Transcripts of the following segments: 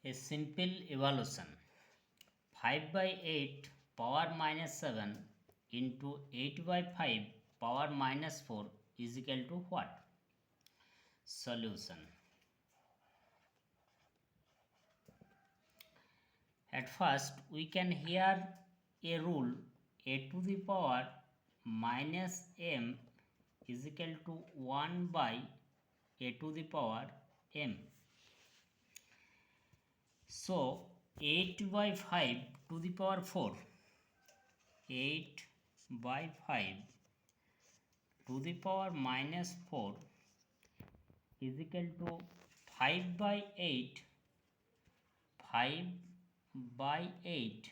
A simple evaluation. 5 by 8 power minus 7 into 8 by 5 power minus 4 is equal to what? Solution. At first we can hear a rule a to the power minus m is equal to 1 by a to the power m. So 8 by 5 to the power 4, 8 by 5 to the power minus 4 is equal to 5 by 8, 5 by 8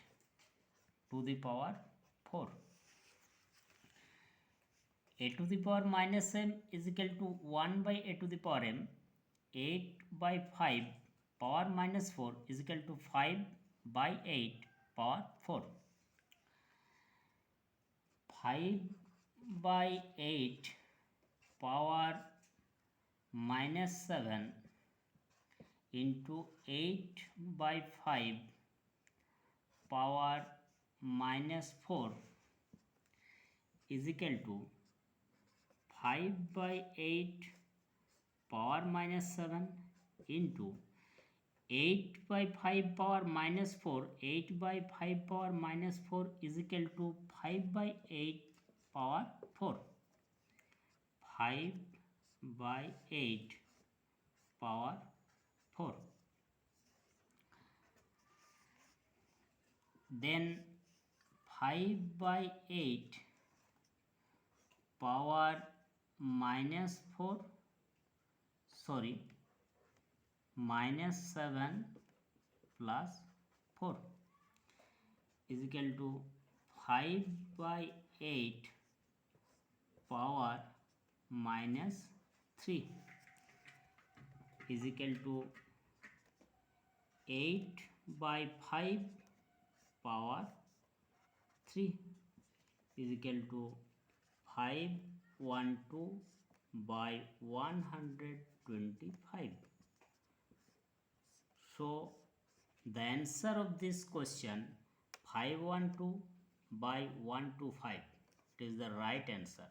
to the power 4. A to the power minus m is equal to 1 by a to the power m. 8 by 5 power minus 4 is equal to 5 by 8 power 4. 5 by 8 power minus 7 into 8 by 5 power minus 4 is equal to 5 by 8 power minus 7 into 8 by 5 power minus 4. 8 by 5 power minus 4 is equal to 5 by 8 power 4. 5 by 8 power 4. Then 5 by 8 power minus 4, sorry, minus 7 plus 4 is equal to 5 by 8 power minus 3 is equal to 8 by 5 power 3 is equal to 512 by 125. So the answer of this question 512 by 125. It is the right answer.